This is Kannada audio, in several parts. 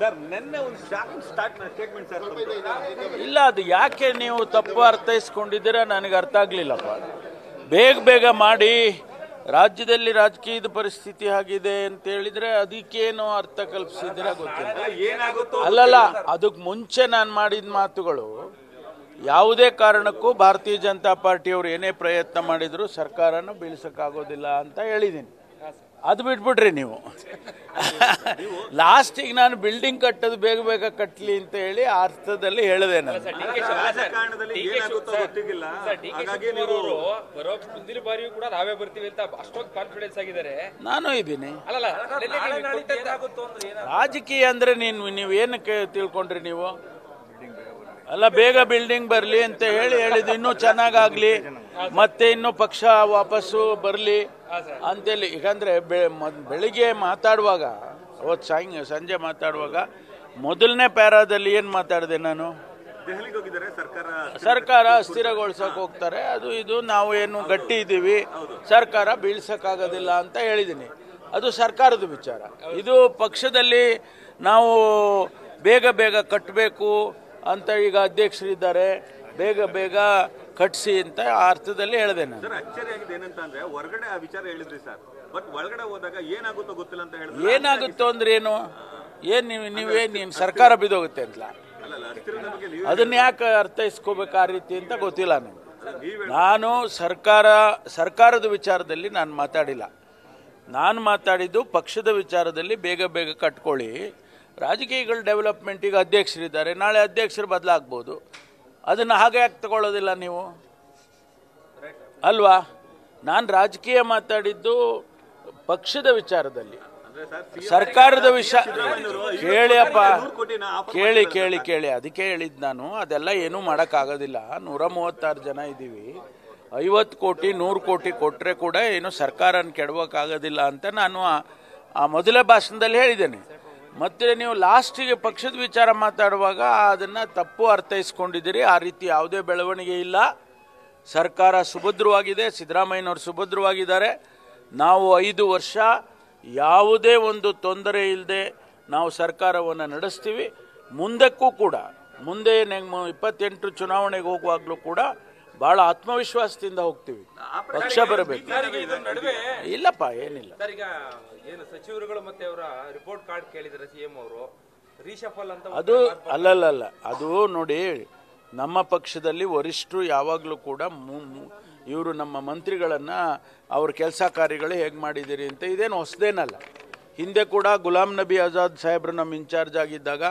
ಸರ್ ನಿನ್ನೆ ಒಂದು ಶಾಕಿಂಗ್ ಸ್ಟೇಟ್ಮೆಂಟ್ ಸರ್ ಇಲ್ಲ, ಅದು ಯಾಕೆ ನೀವು ತಪ್ಪು ಅರ್ಥೈಸ್ಕೊಂಡಿದ್ದೀರಾ ನನಗೆ ಅರ್ಥ ಆಗ್ಲಿಲ್ಲಪ್ಪ. ಬೇಗ ಮಾಡಿ ರಾಜ್ಯದಲ್ಲಿ ರಾಜಕೀಯದ ಪರಿಸ್ಥಿತಿ ಆಗಿದೆ ಅಂತ ಹೇಳಿದ್ರೆ ಅದಕ್ಕೇನು ಅರ್ಥ ಕಲ್ಪಿಸಿದ್ದೀರಾ ಗೊತ್ತಿಲ್ಲ. ಅಲ್ಲಲ್ಲ, ಅದಕ್ಕೆ ಮುಂಚೆ ನಾನು ಮಾಡಿದ ಮಾತುಗಳು ಯಾವುದೇ ಕಾರಣಕ್ಕೂ ಭಾರತೀಯ ಜನತಾ ಪಾರ್ಟಿಯವರು ಏನೇ ಪ್ರಯತ್ನ ಮಾಡಿದ್ರು ಸರ್ಕಾರನ ಬೀಳ್ಸಕ್ಕಾಗೋದಿಲ್ಲ ಅಂತ ಹೇಳಿದ್ದೀನಿ. ಅದು ಬಿಟ್ಬಿಡ್ರಿ ನೀವು. ಲಾಸ್ಟಿಗೆ ನಾನು ಬಿಲ್ಡಿಂಗ್ ಕಟ್ಟೋದು ಬೇಗ ಕಟ್ಟಲಿ ಅಂತ ಹೇಳಿ ಆ ಅರ್ಥದಲ್ಲಿ ಹೇಳಿದೆ ನಾನು. ನಾನು ಇದ್ದೀನಿ. ರಾಜಕೀಯ ಅಂದ್ರೆ ನೀವೇನಕ್ಕೆ ತಿಳ್ಕೊಂಡ್ರಿ ನೀವು? ಅಲ್ಲ, ಬೇಗ ಬಿಲ್ಡಿಂಗ್ ಬರಲಿ ಅಂತ ಹೇಳಿದ್ದು, ಇನ್ನೂ ಚೆನ್ನಾಗಾಗ್ಲಿ, ಮತ್ತೆ ಇನ್ನೂ ಪಕ್ಷ ವಾಪಸ್ಸು ಬರಲಿ ಅಂತೇಳಿ. ಯಾಕಂದ್ರೆ ಬೆಳಿಗ್ಗೆ ಮಾತಾಡುವಾಗ, ಅವತ್ತು ಸಂಜೆ ಮಾತಾಡುವಾಗ ಮೊದಲನೇ ಪ್ಯಾರಾದಲ್ಲಿ ಏನು ಮಾತಾಡಿದೆ ನಾನು? ಸರ್ಕಾರ ಅಸ್ಥಿರಗೊಳಿಸಕ್ ಹೋಗ್ತಾರೆ, ಅದು ಇದು, ನಾವು ಏನು ಗಟ್ಟಿ ಇದ್ದೀವಿ, ಸರ್ಕಾರ ಬೀಳ್ಸಕ್ಕಾಗೋದಿಲ್ಲ ಅಂತ ಹೇಳಿದ್ದೀನಿ. ಅದು ಸರ್ಕಾರದ ವಿಚಾರ. ಇದು ಪಕ್ಷದಲ್ಲಿ ನಾವು ಬೇಗ ಕಟ್ಟಬೇಕು ಅಂತ ಈಗ ಅಧ್ಯಕ್ಷರಿದ್ದಾರೆ, ಬೇಗ ಕಟ್ಸಿ ಅಂತ ಆ ಅರ್ಥದಲ್ಲಿ ಹೇಳಿದೆ ನಾನು. ಅಚ್ಚರಿಯಾಗಿದೆ ಏನಂತಂದ್ರೆ ಹೊರಗಡೆ ಆ ವಿಚಾರ ಹೇಳಿದ್ರಿ ಸರ್, ಬಟ್ ಒಳಗಡೆ ಹೋದಾಗ ಏನಾಗುತ್ತೋ ಗೊತ್ತಿಲ್ಲ ಅಂತ ಹೇಳಿದ್ರೆ. ಏನಾಗುತ್ತೋ ಅಂದ್ರೆ ಏನು? ನೀವೇನು ಸರ್ಕಾರ ಬಿದ್ದೋಗುತ್ತೆ ಅಂತಲ್ಲ, ಅದನ್ನ ಯಾಕೆ ಅರ್ಥೈಸ್ಕೋಬೇಕು ಆ ರೀತಿ ಅಂತ ಗೊತ್ತಿಲ್ಲ ನನಗೆ. ನಾನು ಸರ್ಕಾರದ ವಿಚಾರದಲ್ಲಿ ನಾನು ಮಾತಾಡಿಲ್ಲ. ನಾನು ಮಾತಾಡಿದ್ದು ಪಕ್ಷದ ವಿಚಾರದಲ್ಲಿ ಬೇಗ ಕಟ್ಕೊಳ್ಳಿ. ರಾಜಕೀಯಗಳ ಡೆವಲಪ್ಮೆಂಟಿಗೆ ಅಧ್ಯಕ್ಷರಿದ್ದಾರೆ, ನಾಳೆ ಅಧ್ಯಕ್ಷರು ಬದಲಾಗ್ಬೋದು. ಅದನ್ನು ಹಾಗೆ ಯಾಕೆ ತಗೊಳ್ಳೋದಿಲ್ಲ ನೀವು? ಅಲ್ವಾ? ನಾನು ರಾಜಕೀಯ ಮಾತಾಡಿದ್ದು ಪಕ್ಷದ ವಿಚಾರದಲ್ಲಿ, ಸರ್ಕಾರದ ವಿಷಯ. ಕೇಳಿಯಪ್ಪ, ಕೇಳಿ ಅದಕ್ಕೆ ಹೇಳಿದ್ದು ನಾನು. ಅದೆಲ್ಲ ಏನೂ ಮಾಡೋಕ್ಕಾಗೋದಿಲ್ಲ. 136 ಜನ ಇದ್ದೀವಿ. 50 ಕೋಟಿ 100 ಕೋಟಿ ಕೊಟ್ಟರೆ ಕೂಡ ಏನು ಸರ್ಕಾರನ ಕೆಡವಕ್ಕಾಗೋದಿಲ್ಲ ಅಂತ ನಾನು ಆ ಮೊದಲ ಭಾಷಣದಲ್ಲಿ ಹೇಳಿದ್ದೇನೆ. ಮತ್ತೆ ನೀವು ಲಾಸ್ಟಿಗೆ ಪಕ್ಷದ ವಿಚಾರ ಮಾತಾಡುವಾಗ ಅದನ್ನ ತಪ್ಪು ಅರ್ಥೈಸ್ಕೊಂಡಿದ್ದೀರಿ. ಆ ರೀತಿ ಯಾವುದೇ ಬೆಳವಣಿಗೆ ಇಲ್ಲ. ಸರ್ಕಾರ ಸುಭದ್ರವಾಗಿದೆ, ಸಿದ್ದರಾಮಯ್ಯನವರು ಸುಭದ್ರವಾಗಿದ್ದಾರೆ. ನಾವು 5 ವರ್ಷ ಯಾವುದೇ ಒಂದು ತೊಂದರೆ ಇಲ್ಲದೆ ನಾವು ಸರ್ಕಾರವನ್ನು ನಡೆಸ್ತೀವಿ. ಮುಂದಕ್ಕೂ ಕೂಡ, ಮುಂದೆ 28 ಚುನಾವಣೆಗೆ ಹೋಗುವಾಗಲೂ ಕೂಡ ಬಹಳ ಆತ್ಮವಿಶ್ವಾಸದಿಂದ ಹೋಗ್ತೀವಿ. ಪಕ್ಷ ಬರಬೇಕು. ಇಲ್ಲಪ್ಪ, ಏನಿಲ್ಲ. ಸಚಿವರುಗಳು ಮತ್ತೆ ಅವರ ರಿಪೋರ್ಟ್ ಕಾರ್ಡ್ ಕೇಳಿದ್ರೆ ಸಿಎಂ ಅವರು ರೀಶಫಲ್ ಅಂತ ಅದು ಅಲ್ಲಲ್ಲ. ಅದು ನೋಡಿ, ನಮ್ಮ ಪಕ್ಷದಲ್ಲಿ ವರಿಷ್ಠರು ಯಾವಾಗಲೂ ಕೂಡ ಇವರು ನಮ್ಮ ಮಂತ್ರಿಗಳನ್ನ ಅವ್ರ ಕೆಲಸ ಕಾರ್ಯಗಳು ಹೇಗೆ ಮಾಡಿದ್ದೀರಿ ಅಂತ ಇದೇನು ಹೊಸದೇನಲ್ಲ. ಹಿಂದೆ ಕೂಡ ಗುಲಾಮ್ ನಬಿ ಆಜಾದ್ ಸಾಹೇಬ್ರು ನಮ್ಮ ಇನ್ಚಾರ್ಜ್ ಆಗಿದ್ದಾಗ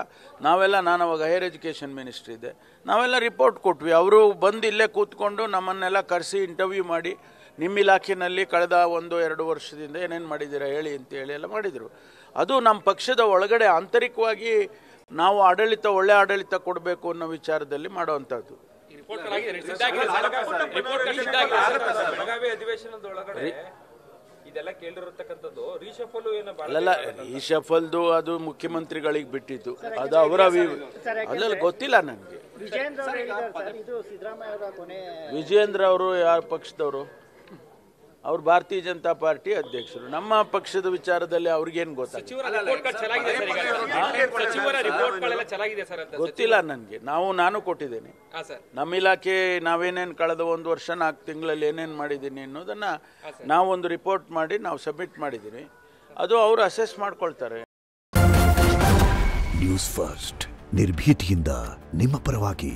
ನಾನು ಅವಾಗ ಹೈಯರ್ ಎಜುಕೇಷನ್ ಮಿನಿಸ್ಟ್ರಿ ಇದ್ದೆ, ನಾವೆಲ್ಲ ರಿಪೋರ್ಟ್ ಕೊಟ್ವಿ. ಅವರು ಬಂದು ಇಲ್ಲೇ ಕೂತ್ಕೊಂಡು ನಮ್ಮನ್ನೆಲ್ಲ ಕರೆಸಿ ಇಂಟರ್ವ್ಯೂ ಮಾಡಿ, ನಿಮ್ಮ ಇಲಾಖೆಯಲ್ಲಿ ಕಳೆದ 1-2 ವರ್ಷದಿಂದ ಏನೇನು ಮಾಡಿದ್ದೀರಾ ಹೇಳಿ ಅಂತ ಹೇಳಿ ಎಲ್ಲ ಮಾಡಿದರು. ಅದು ನಮ್ಮ ಪಕ್ಷದ ಒಳಗಡೆ ಆಂತರಿಕವಾಗಿ ನಾವು ಒಳ್ಳೆ ಆಡಳಿತ ಕೊಡಬೇಕು ಅನ್ನೋ ವಿಚಾರದಲ್ಲಿ ಮಾಡುವಂಥದ್ದು. ಅಲ್ಲ, ರೀಶಫಲ್ದು ಅದು ಮುಖ್ಯಮಂತ್ರಿಗಳಿಗೆ ಬಿಟ್ಟಿತ್ತು. ಅದು ಅವರ ಅದ್ರಲ್ಲಿ ಗೊತ್ತಿಲ್ಲ ನನಗೆ. ವಿಜಯೇಂದ್ರ ಅವರು ಯಾರ ಪಕ್ಷದವರು? ಅವ್ರು ಭಾರತೀಯ ಜನತಾ ಪಾರ್ಟಿ ಅಧ್ಯಕ್ಷರು. ನಮ್ಮ ಪಕ್ಷದ ವಿಚಾರದಲ್ಲಿ ಅವ್ರಿಗೇನು ಗೊತ್ತಿಲ್ಲ ನನಗೆ. ನಾನು ಕೊಟ್ಟಿದ್ದೇನೆ. ನಮ್ಮ ಇಲಾಖೆ ನಾವೇನೇನು ಕಳೆದ 1 ವರ್ಷ 4 ತಿಂಗಳಲ್ಲಿ ಏನೇನು ಮಾಡಿದ್ದೀನಿ ಅನ್ನೋದನ್ನ ನಾವೊಂದು ರಿಪೋರ್ಟ್ ಮಾಡಿ ನಾವು ಸಬ್ಮಿಟ್ ಮಾಡಿದ್ದೀನಿ. ಅದು ಅವರು ಅಸೆಸ್ ಮಾಡ್ಕೊಳ್ತಾರೆ. ನ್ಯೂಸ್ ಫಸ್ಟ್, ನಿರ್ಭೀತಿಯಿಂದ ನಿಮ್ಮ ಪರವಾಗಿ.